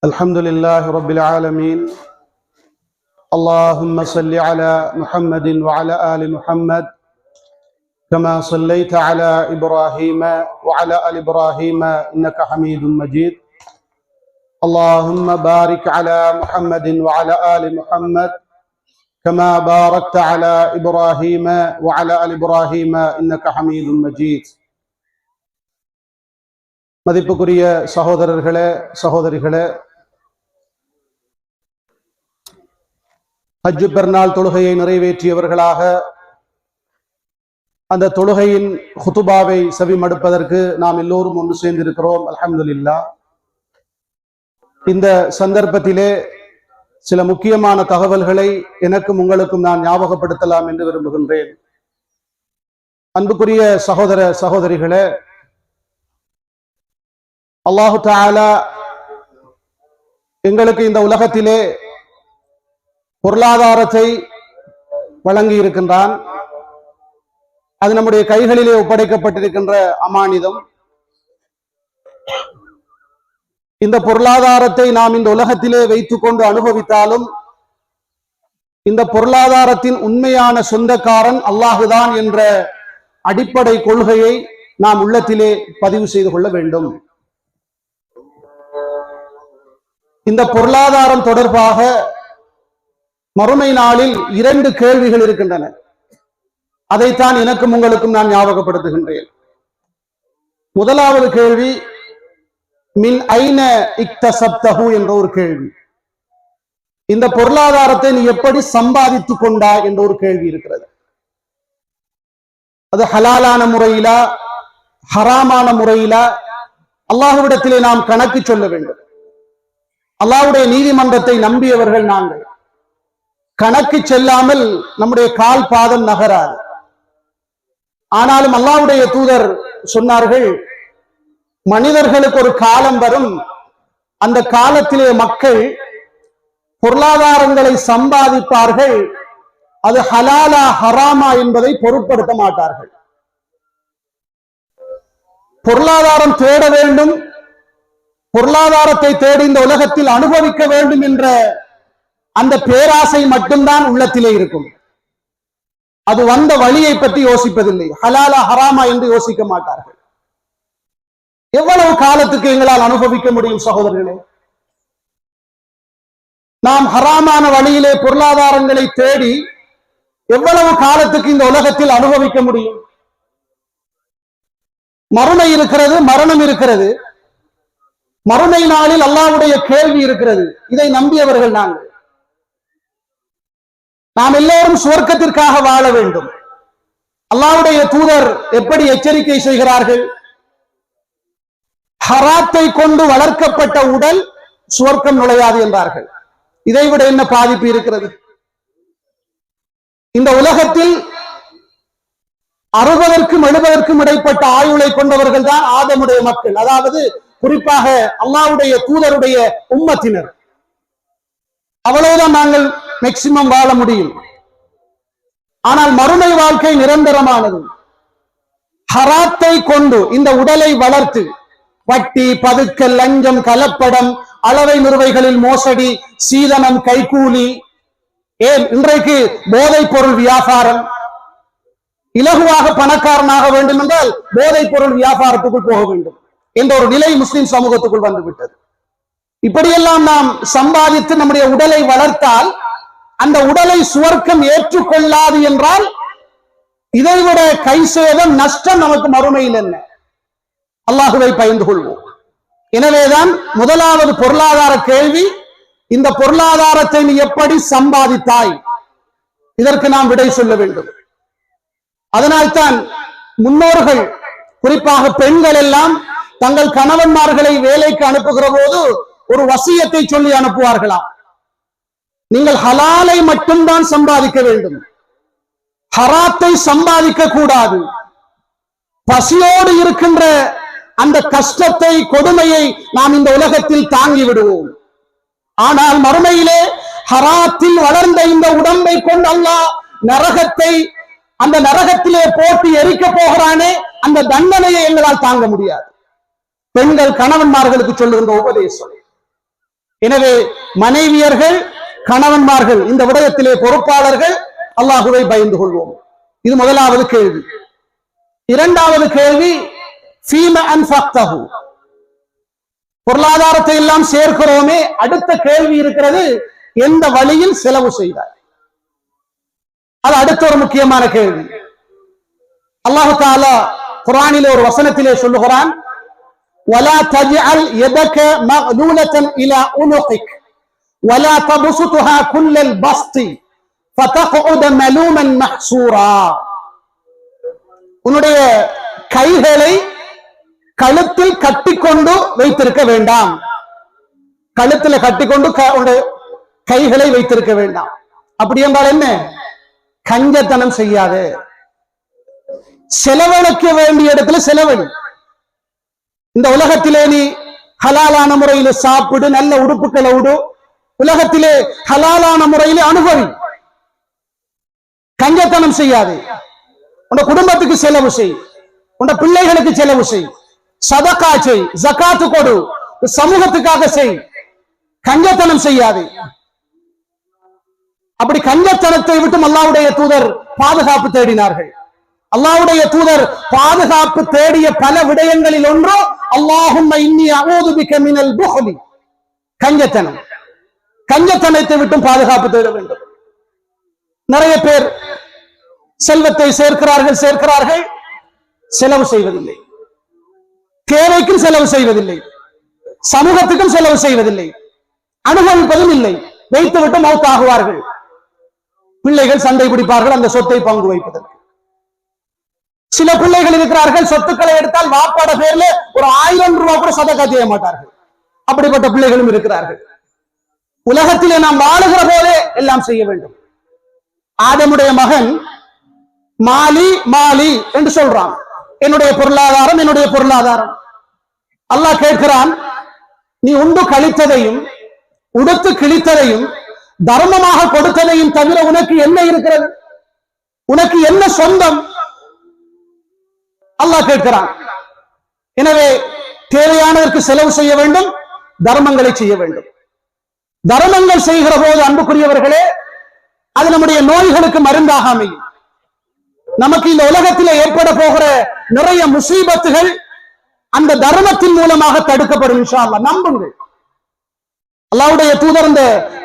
الحمد لله رب العالمين. اللهم صل على محمد وعلى آل محمد كما صليت على إبراهيم وعلى آل إبراهيم إنك حميد مجيد. اللهم بارك على محمد وعلى آل محمد كما باركت على إبراهيم وعلى آل إبراهيم إنك حميد مجيد. மதிப்புக்குரிய சகோதரர்களே சகோதரிகளே, ஹஜ் பெருநாள் தொழுகையை நிறைவேற்றியவர்களாக அந்த தொழுகையின் ஹுதுபாவை செவிமடுப்பதற்கு நாம் எல்லோரும் ஒன்று சேர்ந்திருக்கிறோம். அல்ஹம்துலில்லாஹ். இந்த சந்தர்ப்பத்திலே சில முக்கியமான தகவல்களை எனக்கும் உங்களுக்கும் நான் ஞாபகப்படுத்தலாம் என்று விரும்புகின்றேன். அன்புக்குரிய சகோதர சகோதரிகளே, அல்லாஹு தஆலா எங்களுக்கு இந்த உலகத்திலே பொருளாதாரத்தை வழங்கி இருக்கின்றான். அது நம்முடைய கைகளிலே ஒப்படைக்கப்பட்டிருக்கின்ற அமானிதம். இந்த பொருளாதாரத்தை நாம் இந்த உலகத்திலே வைத்துக் கொண்டு அனுபவித்தாலும் இந்த பொருளாதாரத்தின் உண்மையான சொந்தக்காரன் அல்லாஹுதான் என்ற அடிப்படை கொள்கையை நாம் உள்ளத்திலே பதிவு செய்து கொள்ள வேண்டும். இந்த பொருளாதாரம் தொடர்பாக மறுமை நாளில் 2 கேள்விகள் இருக்கின்றன. அதைத்தான் எனக்கும் உங்களுக்கும் நான் ஞாபகப்படுத்துகின்றேன். முதலாவது கேள்வி, மின் ஐன இக்தசப்தஹு என்ற ஒரு கேள்வி. இந்த பொருளாதாரத்தை நீ எப்படி சம்பாதித்துக் கொண்டா என்ற ஒரு கேள்வி இருக்கிறது. அது ஹலாலான முறையிலா ஹராமான முறையிலா அல்லாஹ்விடத்திலே நாம் கணக்கு சொல்ல வேண்டும். அல்லாஹ்வுடைய நீதிமன்றத்தை நம்பியவர்கள் நாங்கள். கணக்கு செல்லாமல் நம்முடைய கால் பாதம் நகராது. ஆனாலும் அல்லாஹ்வுடைய தூதர் சொன்னார்கள், மனிதர்களுக்கு ஒரு காலம் வரும், அந்த காலத்திலே மக்கள் பொருளாதாரங்களை சம்பாதிப்பார்கள், அது ஹலாலா ஹராமா என்பதை பொருட்படுத்த மாட்டார்கள். பொருளாதாரம் தேட வேண்டும், பொருளாதாரத்தை தேடி இந்த உலகத்தில் அனுபவிக்க வேண்டும் என்ற அந்த பேராசை மட்டும்தான் உள்ளத்திலே இருக்கும். அது வந்த வழியை பற்றி யோசிப்பதில்லை. ஹலாலா ஹராமா என்று யோசிக்க மாட்டார்கள். எவ்வளவு காலத்துக்கு எங்களால் அனுபவிக்க முடியும் சகோதரர்களே? நாம் ஹராமான வழியிலே பொருளாதாரங்களை தேடி எவ்வளவு காலத்துக்கு இந்த உலகத்தில் அனுபவிக்க முடியும்? மறுமை இருக்கிறது, மரணம் இருக்கிறது. மறுமை நாளில் அல்லாஹ்வுடைய கேள்வி இருக்கிறது. இதை நம்பியவர்கள் நாங்கள். நாம் எல்லோரும் சுவர்க்கத்திற்காக வாழ வேண்டும். அல்லாஹ்வுடைய தூதர் எப்படி எச்சரிக்கை செய்கிறார்கள்? ஹராத்தை கொண்டு வளர்க்கப்பட்ட உடல் சுவர்க்கம் நுழையாது என்றார்கள். இதைவிட என்ன பாதிப்பு இருக்கிறது? இந்த உலகத்தில் 60க்கும் 70க்கும் இடைப்பட்ட ஆயுளை கொண்டவர்கள் தான் ஆதமுடைய மக்கள், அதாவது குறிப்பாக அல்லாஹ்வுடைய தூதருடைய உம்மத்தினர். அவ்வளவுதான் நாங்கள் மேக்சிமம் வாழ முடியும். ஆனால் மறுமை வாழ்க்கை நிரந்தரமானது. ஹராத்தை கொண்டு இந்த உடலை வளர்த்து வட்டி, பதுக்கல், லஞ்சம், கலப்படம், அளவை நிறுவைகளில் மோசடி, சீதனம், கைகூலி, ஏன் இன்றைக்கு போதைப் பொருள் வியாபாரம். இலகுவாக பணக்காரனாக வேண்டும் என்றால் போதைப் பொருள் வியாபாரத்துக்குள் போக வேண்டும் என்ற ஒரு நிலை முஸ்லிம் சமூகத்துக்குள் வந்துவிட்டது. இப்படியெல்லாம் நாம் சம்பாதித்து நம்முடைய உடலை வளர்த்தால் அந்த உடலை சுவர்க்கம் ஏற்றுக்கொள்ளாது என்றால் இதைவிட கை சேதம், நஷ்டம் நமக்கு மறுமையில் என்ன? அல்லாஹுவை பயந்து கொள்வோம். எனவேதான் முதலாவது பொருளாதார கேள்வி, இந்த பொருளாதாரத்தை நீ எப்படி சம்பாதித்தாய்? இதற்கு நாம் விடை சொல்ல வேண்டும். அதனால்தான் முன்னோர்கள், குறிப்பாக பெண்கள் எல்லாம் தங்கள் கணவன்மார்களை வேலைக்கு அனுப்புகிற போது ஒரு வசியத்தை சொல்லி அனுப்புவார்களாம். நீங்கள் ஹலாலை மட்டும்தான் சம்பாதிக்க வேண்டும், ஹராத்தை சம்பாதிக்க கூடாது. பசியோடு இருக்கின்ற அந்த கஷ்டத்தை, கொடுமையை நாம் இந்த உலகத்தில் தாங்கி விடுவோம். ஆனால் மறுமையிலே ஹராத்தில் வளர்ந்த இந்த உடம்பை கொண்டு அல்லாஹ் நரகத்தை, அந்த நரகத்திலே போட்டு எரிக்க போகிறானே, அந்த தண்டனையை எங்களால் தாங்க முடியாது. பெண்கள் கணவன்மார்களுக்கு சொல்லுகின்ற உபதேசம். எனவே மனைவியர்கள் கணவன்மார்கள் இந்த விடயத்திலே பொறுப்பாளர்கள், அல்லாஹுவை பயந்து கொள்வோம். இது முதலாவது கேள்வி. இரண்டாவது கேள்வி, ஃபீம அன்ஃபக்தஹு, பொருளாதாரத்தை எல்லாம் சேர்க்கிறோமே, அடுத்த கேள்வி இருக்கிறது, எந்த வழியில் செலவு செய்தார்? அது அடுத்த ஒரு முக்கியமான கேள்வி. அல்லாஹு தஆலா குர்ஆனிலே ஒரு வசனத்திலே சொல்லுகிறான், வலா தஜ்அல் யதக மக்லூலத்தன் இலா உனுகிக் வலா தப்சுத்ஹா குல்லல் பஸ்தி ஃபதக்உத மலூமன் மஹ்சூரா. உன்னுடைய கைகளை கழுத்தில் கட்டிக்கொண்டு வைத்திருக்க வேண்டாம். கழுத்தில் கட்டிக்கொண்டு கைகளை வைத்திருக்க வேண்டாம். அப்படி என்றால் என்ன? கஞ்சத்தனம் செய்யாது. செலவழிக்க வேண்டிய இடத்துல செலவழி. இந்த உலகத்திலே நீ ஹலாலான முறையில் சாப்பிடு, நல்ல உடுப்புகளை உடு, உலகத்திலே ஹலாலான முறையில் அனுபவி. கஞ்சத்தனம் செய்யாது. உன் குடும்பத்துக்கு செலவு செய், உன் பிள்ளைகளுக்கு செலவு செய், சதகா செய், ஜகாத்து கொடு, சமூகத்துக்காக செய். கஞ்சத்தனம் செய்யாது. அப்படி கஞ்சத்தனத்தை விட்டு அல்லாஹ்வுடைய தூதர் பாதுகாப்பு தேடினார்கள். அல்லாஹ்வுடைய தூதர் பாதுகாப்பு தேடிய பல விடயங்களில் ஒன்று, அல்லாஹும்ம இன்னி அஊது பிக மினல் புஹ்லி, கஞ்சத்தனம். கஞ்சத்தனத்தை விட்டு பாதுகாப்பு தேட வேண்டும். நிறைய பேர் செல்வத்தை சேர்க்கிறார்கள், செலவு செய்வதில்லை. தேவைக்கும் செலவு செய்வதில்லை, சமூகத்துக்கும் செலவு செய்வதில்லை, அனுபவிப்பதும் இல்லை. வைத்துவிட்டு மௌத்தாகுவார்கள். பிள்ளைகள் சண்டை பிடிப்பார்கள் அந்த சொத்தை பங்கு வைப்பதற்கு. சில பிள்ளைகள் இருக்கிறார்கள், சொத்துக்களை எடுத்தால் வாப்பாட பேர்ல ஒரு 1000 ரூபாய் கூட சதகா செய்ய மாட்டார்கள். அப்படிப்பட்ட பிள்ளைகளும் இருக்கிறார்கள். உலகத்திலே நாம் வாழுகிற போதே எல்லாம் செய்ய வேண்டும். ஆதமுடைய மகன் மாலி மாலி என்று சொல்றான், என்னுடைய பொருளாதாரம், என்னுடைய பொருளாதாரம். அல்லாஹ் கேட்கிறான், நீ உண்டு கழித்ததையும் உடுத்து கிழித்ததையும் தர்மமாக கொடுத்ததையும் தவிர உனக்கு என்ன இருக்கிறது? உனக்கு என்ன சொந்தம்? அல்லாஹ் கேட்கிறான். எனவே தேவையானதற்கு செலவு செய்ய வேண்டும், தர்மங்களை செய்ய வேண்டும். தர்மங்கள் செய்கிற போது அன்புக்குரியவர்களே, அது நம்முடைய நோய்களுக்கு மருந்தாக அமையும். நமக்கு இந்த உலகத்திலே ஏற்பட போகிற நிறைய முசீபத்துகள் அந்த தர்மத்தின் மூலமாக தடுக்கப்படும். இன்ஷா அல்லாஹ் நம்புங்கள். அல்லாஹ்வுடைய தூதர் இந்த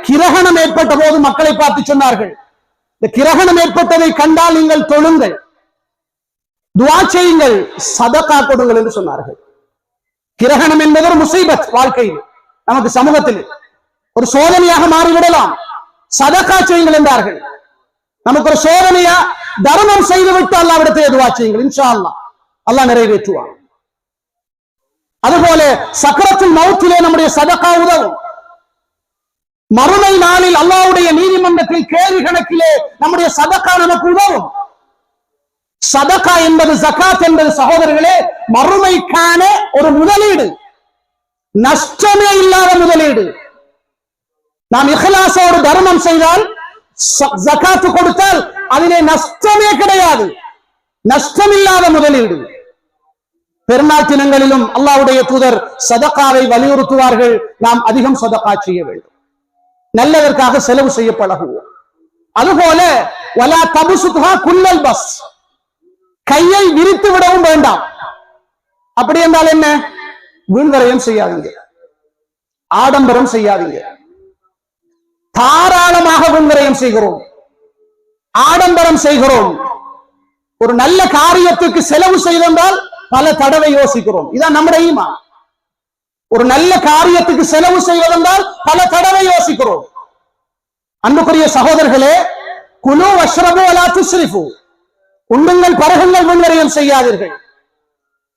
கிரகணம் ஏற்பட்ட போது மக்களை பார்த்து சொன்னார்கள், இந்த கிரகணம் ஏற்பட்டதை கண்டால் நீங்கள் தொழுங்கள், துஆ செய்யுங்கள், சதகா கொடுங்கள் என்று சொன்னார்கள். கிரகணம் என்பது ஒரு முசீபத், வாழ்க்கையில் நமக்கு சமூகத்தில் ஒரு சோதனையாக மாறிவிடலாம். சதகா செய்யுங்கள் என்றார்கள். நமக்கு ஒரு சோதனையா தர்மம் செய்துவிட்டு அல்லாஹ்விடத்தில் துஆ செய்யுங்கள், இன்ஷா அல்லாஹ் அல்லாஹ் நிறைவேற்றுவான். அதுபோல சக்கரத்துல் மௌத்திலே நம்முடைய சதகா உதவும். மறுமை நாளில் அல்லாஹ்வுடைய நீதிமன்றத்தில் கேள்வி கணக்கிலே நம்முடைய சதகா நமக்கு உதவும். சதகா என்பது, ஜகாத் என்பது சகோதரர்களே, மறுமைக்கான ஒரு முதலீடு, நஷ்டமே இல்லாத முதலீடு. நாம் இஹ்லாஸோடு தர்மம் செய்தால், ஜகாத்து கொடுத்தால் அதிலே நஷ்டமே கிடையாது, நஷ்டமில்லாத முதலீடு. பெருநாள் தினங்களிலும் அல்லாஹ்வுடைய தூதர் சதகாவை வலியுறுத்துவார்கள். நாம் அதிகம் சதகா செய்ய வேண்டும், நல்லதற்காக செலவு செய்ய பழகுவோம். அதுபோல வலா தபசுத்ஹா குல்லல் பஸ், கையை விரித்து விடவும் வேண்டாம். அப்படி என்றால் என்ன? வீண்வரையம் செய்யாதீங்க, ஆடம்பரம் செய்யாதீங்க. தாராளமாக வீண்வரையம் செய்கிறோம், ஆடம்பரம் செய்கிறோம். ஒரு நல்ல காரியத்துக்கு செலவு செய்தால் பல தடவை யோசிக்கிறோம். இதான் நம்முடைய ஈமான். ஒரு நல்ல காரியத்துக்கு செலவு செய்வதென்றால் பல தடவை யோசிக்கிறோம். அன்புக்குரிய சகோதரர்களே, குலு வஷ்ரபு வலா துஸ்ரிஃபு, உண்ணுங்கள் பருகுங்கள், வீண்வரையம் செய்யாதீர்கள்.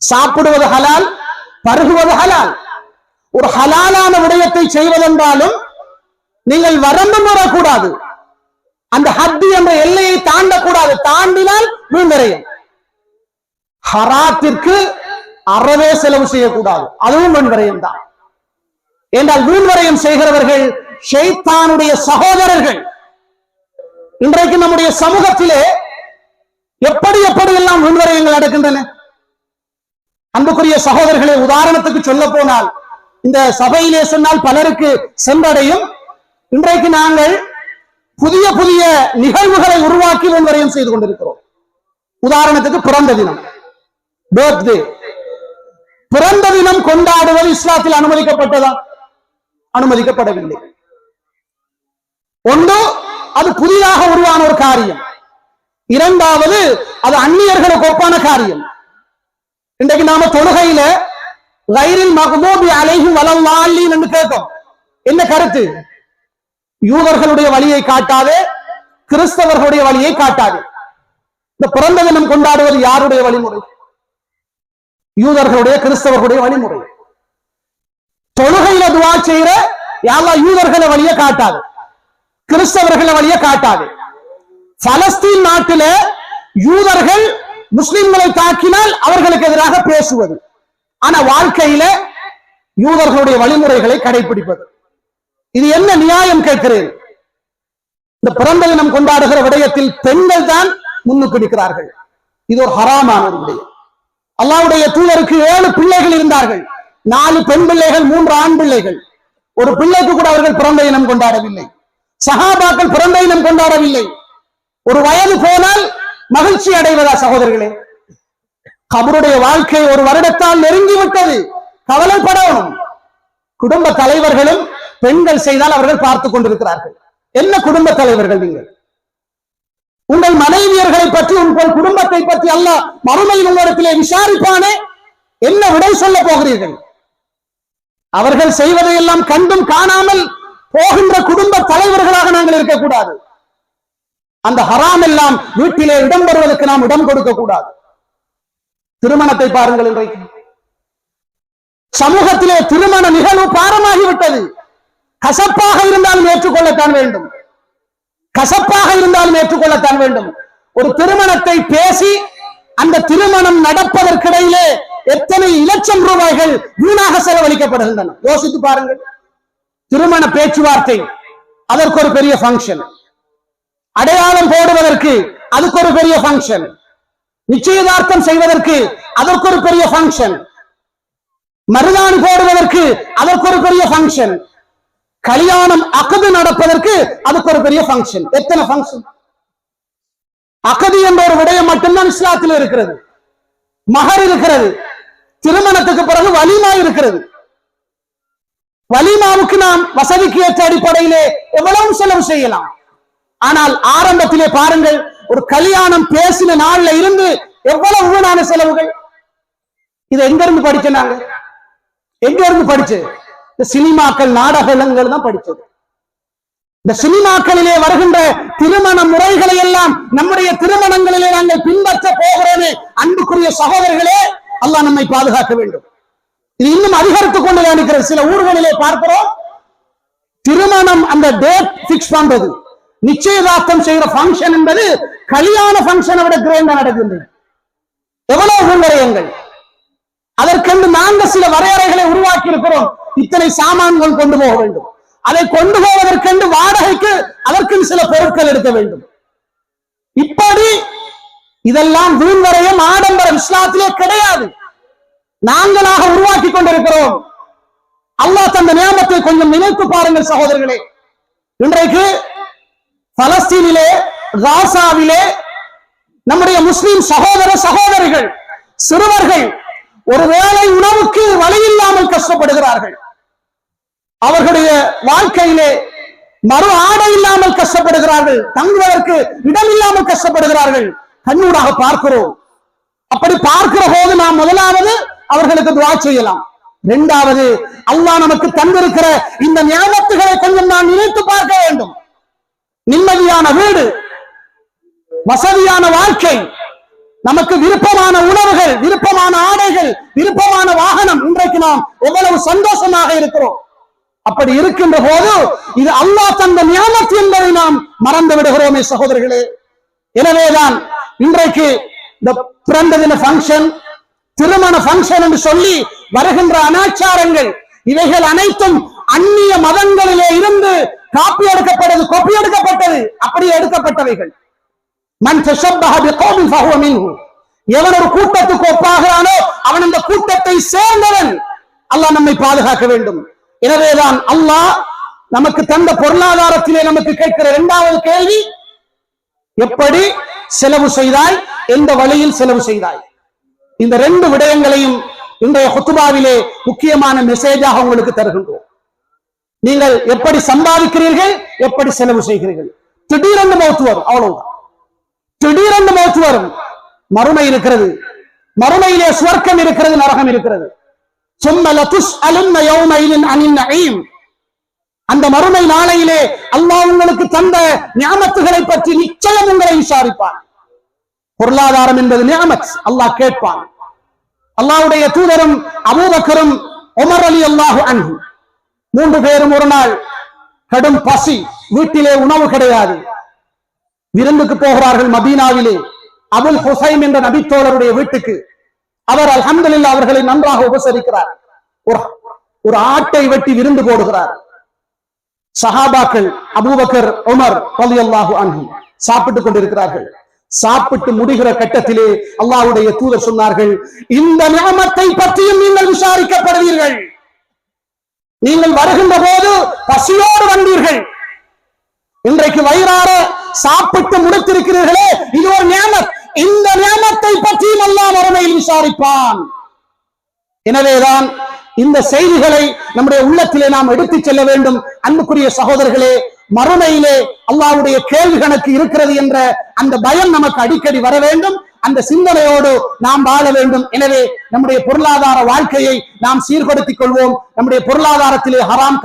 சாப்பிடுவது ஹலால், பருகுவது ஹலால். ஒரு ஹலாலான விடயத்தை செய்வதென்றாலும் நீங்கள் வரம்பு வரக்கூடாது, அந்த ஹத்தி என்ற எல்லையை தாண்டக்கூடாது. தாண்டினால் வீண்வரையம். ஹராத்திற்கு அறவே செலவு செய்யக்கூடாது, அதுவும் வீண்வரையம் தான். என்றால் வீண்வரையம் செய்கிறவர்கள் ஷைத்தானுடைய சகோதரர்கள். இன்றைக்கு நம்முடைய சமூகத்திலே எப்படி எல்லாம் வீண்வரையங்கள் நடக்கின்றன. அன்புக்குரிய சகோதரர்களே, உதாரணத்துக்கு சொல்ல போனால் இந்த சபையிலே சொன்னால் பலருக்கு சென்றடையும். இன்றைக்கு நாங்கள் புதிய புதிய நிகழ்வுகளை உருவாக்கி வரையும் செய்து கொண்டிருக்கிறோம். உதாரணத்துக்கு பிறந்த தினம், பர்த்டே. பிறந்த தினம் கொண்டாடுவது இஸ்லாத்தில் அனுமதிக்கப்பட்டதா? அனுமதிக்கப்படவில்லை. ஒன்று, அது புதிதாக உருவான ஒரு காரியம். இரண்டாவது, அது அந்நியர்களுக்கு ஒப்பான காரியம். இன்றைக்கு நாம தொழுகையில கைரில் மக்தூபி அலைஹிம் வலல்லாலின் என்று கேட்கும். என்ன கருத்து? யூதர்களுடைய வழியை காட்டாதே, கிறிஸ்தவர்களுடைய வழியை காட்டாதே. இந்த பிறந்த தினம் கொண்டாடுவது யாருடைய வழிமுறை? யூதர்களுடைய, கிறிஸ்தவர்களுடைய வழிமுறை. தொழுகையில துஆ செய்யற யா அல்லாஹ் யூதர்களை வழியை காட்டாது, கிறிஸ்தவர்களை வழியை காட்டாது. பலஸ்தீன் நாட்டில யூதர்கள் முஸ்லிம்களை தாக்கினால் அவர்களுக்கு எதிராக பேசுவது, ஆனா வாழ்க்கையில யூதர்களுடைய வழிமுறைகளை கடைபிடிப்பது. இது என்ன நியாயம் கேட்கிறேன்? இந்த பிறந்த தினம் கொண்டாடுகிற விடயத்தில் பெண்கள் தான் முன்னுக்கு நிற்கிறார்கள். இது ஒரு ஹராமான ஒரு விடயம். அல்லாஹ்வுடைய தூதருக்கு 7 பிள்ளைகள் இருந்தார்கள். 4 பெண் பிள்ளைகள், 3 ஆண் பிள்ளைகள். ஒரு பிள்ளைக்கு கூட அவர்கள் பிறந்த தினம் கொண்டாடவில்லை. சஹாபாக்கள் பிறந்த தினம் கொண்டாடவில்லை. ஒரு வயது போனால் மகிழ்ச்சி அடைவதா சகோதரர்களே? கபருடைய வாழ்க்கை ஒரு வருடத்தால் நெருங்கிவிட்டது, கவலைப்படணும். குடும்ப தலைவர்களும் பெண்கள் செய்தால் அவர்கள் பார்த்துக் கொண்டிருக்கிறார்கள். என்ன குடும்ப தலைவர்கள் நீங்கள்? உங்கள் மனைவியர்களை பற்றி, உங்கள் குடும்பத்தை பற்றி அல்லாஹ் மறுமையில் உங்களிடத்திலே விசாரிப்பானே, என்ன விடை சொல்ல போகிறீர்கள்? அவர்கள் செய்வதையெல்லாம் கண்டும் காணாமல் போகின்ற குடும்ப தலைவர்களாக நாங்கள் இருக்கக்கூடாது. அந்த ஹராம் எல்லாம் வீட்டிலே இடம்பெறுவதற்கு நாம் இடம் கொடுக்க கூடாது. திருமணத்தை பாருங்கள். இன்றைக்கு சமூகத்திலே திருமண நிகழ்வு பாரமாகிவிட்டது. கசப்பாக இருந்தாலும் ஏற்றுக்கொள்ளத்தான் வேண்டும், கசப்பாக இருந்தாலும் ஏற்றுக்கொள்ளத்தான் வேண்டும். ஒரு திருமணத்தை பேசி அந்த திருமணம் நடப்பதற்கிடையிலே எத்தனை இலட்சம் ரூபாய்கள் வீணாக செலவழிக்கப்படுகின்றன. யோசித்து பாருங்கள். திருமண பேச்சுவார்த்தை, அதற்கு ஒரு பெரிய ஃபங்க்ஷன். அடையாளம் போடுவதற்கு அதுக்கு ஒரு பெரிய ஃபங்க்ஷன். நிச்சயதார்த்தம் செய்வதற்கு அதற்கு ஒரு பெரிய ஃபங்க்ஷன். மருதாணி போடுவதற்கு அதற்கு ஒரு பெரிய ஃபங்க்ஷன். கல்யாணம் அகது நடப்பதற்கு அதுக்கு ஒரு பெரிய ஃபங்க்ஷன். எத்தனை ஃபங்க்ஷன்? அகது என்ற ஒரு விடயம் மட்டும்தான் இஸ்லாத்தில் இருக்கிறது. மகர் இருக்கிறது. திருமணத்துக்கு பிறகு வலிமா இருக்கிறது. வலிமாவுக்கு நாம் வசதிக்கு ஏற்ற அடிப்படையிலே எவ்வளவு செலவு செய்யலாம். ஆனால் ஆரம்பத்திலே பாருங்கள், ஒரு கல்யாணம் பேசின நாள்ல இருந்து எவ்வளவு வீணான செலவுகள். இதை எங்க இருந்து படிச்ச? நாங்க எங்க இருந்து படிச்சு? இந்த சினிமாக்கள், நாடகங்கள் தான் படிச்சது. இந்த சினிமாக்களிலே வருகின்ற திருமண முறைகளை எல்லாம் நம்முடைய திருமணங்களிலே நாங்கள் பின்பற்ற போகிறோமே. அன்புக்குரிய சகோதரர்களே, அல்லாஹ் நம்மை பாதுகாக்க வேண்டும். இது இன்னும் அதிகரித்துக் கொண்டு இருக்கிற சில ஊர்களிலே பார்க்கிறோம். திருமணம் அந்த டேட் பிக்ஸ் பண்றது, நிச்சயதார்த்தம் செய்கிற பங்கன் என்பது கல்யாண பங்கனை விட கிரேண்டா நடக்கின்றது. எவ்வளவு விவரங்கள்! அதற்கென்று நாங்கள் சில வரையறைகளை உருவாக்கி இருக்கிறோம். இத்தனை சாமான்கள் கொண்டு போக வேண்டும், அதை கொண்டு போவதற்கென்று வாடகைக்கு அதற்கு சில பொருட்கள் எடுக்க வேண்டும். இப்படி இதெல்லாம் வீண்வரையும் ஆடம்பரம் இஸ்லாத்திலே கிடையாது. நாங்களாக உருவாக்கி கொண்டிருக்கிறோம். அல்லாஹ் தந்த நியாமத்தை கொஞ்சம் நினைத்து பாருங்கள் சகோதரர்களே. இன்றைக்கு பலஸ்தீனிலே, காசாவிலே நம்முடைய முஸ்லிம் சகோதர சகோதரிகள், சிறுவர்கள் ஒருவேளை உணவுக்கு வழி இல்லாமல் கஷ்டப்படுகிறார்கள். அவர்களுடைய வாழ்க்கையிலே மறு ஆடை இல்லாமல் கஷ்டப்படுகிறார்கள். தங்குவதற்கு இடம் இல்லாமல் கஷ்டப்படுகிறார்கள். கண்ணூடாக பார்க்கிறோம். அப்படி பார்க்கிற போது நாம் முதலாவது அவர்களுக்கு துஆ செய்யலாம். இரண்டாவது, அல்லாஹ் நமக்கு தந்திருக்கிற இந்த நியாமத்துகளை கொஞ்சம் நான் நினைத்து பார்க்க வேண்டும். நிம்மதியான வீடு, வசதியான வாழ்க்கை, நமக்கு விருப்பமான உணவுகள், விருப்பமான ஆடைகள், விருப்பமான வாகனம். இன்றைக்கு நாம் எவ்வளவு சந்தோஷமாக இருக்கிறோம். அப்படி இருக்கின்ற போது இது அல்லாஹ் தந்த நியாமத் என்பதை நாம் மறந்து விடுகிறோமே சகோதரர்களே. எனவேதான் இன்றைக்கு இந்த பிறந்த தின பங்கன், திருமண பங்கன் என்று சொல்லி வருகின்ற அனாச்சாரங்கள், இவைகள் அனைத்தும் அந்நிய மதங்களிலே இருந்து காப்பி எடுக்கப்பட்டது, கொப்பி எடுக்கப்பட்டது, அப்படியே எடுக்கப்பட்டவைகள். மன் தஷப்பஹ பிகௌமின் ஃபஹுவ மின்ஹு. எவன் ஒரு கூட்டத்துக்கு ஒப்பாகிறானோ அவன் அந்த கூட்டத்தை சேர்ந்தவன். அல்லாஹ் நம்மை பாதுகாக்க வேண்டும். எனவேதான் அல்லாஹ் நமக்கு தந்த பொருளாதாரத்திலே நமக்கு கேட்கிற இரண்டாவது கேள்வி, எப்படி செலவு செய்தாய், எந்த வழியில் செலவு செய்தாய்? இந்த ரெண்டு விடயங்களையும் இன்றைய குத்துபாவிலே முக்கியமான மெசேஜாக உங்களுக்கு தருகின்றோம். நீங்கள் எப்படி சம்பாதிக்கிறீர்கள், எப்படி செலவு செய்கிறீர்கள். திடீரென்று மௌத்து வரும், அவ்வளவுதான். திடீரென்று மௌத்து வரும். மறுமை இருக்கிறது, மறுமையிலே சுவர்க்கம் இருக்கிறது, நரகம் இருக்கிறது. அந்த மறுமை நாளையிலே அல்லாஹ் உங்களுக்கு தந்த நியாமத்துகளை பற்றி நிச்சயம் உங்களை விசாரிப்பான். பொருளாதாரம் என்பது நியாமத், அல்லாஹ் கேட்பான். அல்லாஹ்வுடைய தூதரும் அபூபக்கரும் உமர் ரலியல்லாஹு அன்ஹு 3 பேரும் ஒரு நாள் கடும் பசி, வீட்டிலே உணவு கிடையாது, விருந்துக்கு போகிறார்கள் மதீனாவிலே அபுல் ஹுசைம் என்ற நபித்தோழருடைய வீட்டுக்கு. அவர் அல்ஹம்துலில்லாஹ் அவர்களை நன்றாக உபசரிக்கிறார். ஒரு ஆட்டை வெட்டி விருந்து போடுகிறார். சஹாபாக்கள் அபூபக்கர் உமர் ரலியல்லாஹு அன்ஹு சாப்பிட்டுக் கொண்டிருக்கிறார்கள். சாப்பிட்டு முடிகிற கட்டத்திலே அல்லாஹ்வுடைய தூதர் சொன்னார்கள், இந்த நிஅமத்தை பற்றியும் நீங்கள் விசாரிக்கப்படுவீர்கள். நீங்கள் வருகின்ற போது பசியோடு வந்தீர்கள், இன்றைக்கு வயிறார சாப்பிட்டு முடித்திருக்கிறீர்களே, இது ஒரு நிஅமத். இந்த நிஅமத்தை பற்றியும் அல்லாஹ் மறுமையில் விசாரிப்பான். எனவேதான் இந்த செய்திகளை நம்முடைய உள்ளத்திலே நாம் எடுத்துச் செல்ல வேண்டும். அன்புக்குரிய சகோதரர்களே, மறுமையிலே அல்லாஹ்வுடைய கேள்வி கணக்கு இருக்கிறது என்ற அந்த பயம் நமக்கு அடிக்கடி வர வேண்டும். அந்த சிந்தனையோடு நாம் வாழ வேண்டும். எனவே நம்முடைய பொருளாதார வாழ்க்கையை நாம் சீர்படுத்திக் கொள்வோம். நம்முடைய பொருளாதாரத்திலே ஹராம்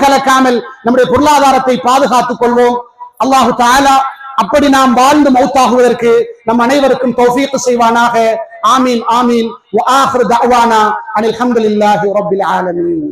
கலக்காமல், நம்முடைய பொருளாதாரத்தை பாதுகாத்துக் கொள்வோம். அல்லாஹு தஆலா அப்படி நாம் வாழ்ந்து மௌத்தாகுவதற்கு நம் அனைவருக்கும் தௌஃபீக் செய்வானாக. ஆமீன் ஆமீன். வ ஆகிரு தஅவானா அனில் ஹம்துலில்லாஹி ரப்பில் ஆலமீன்.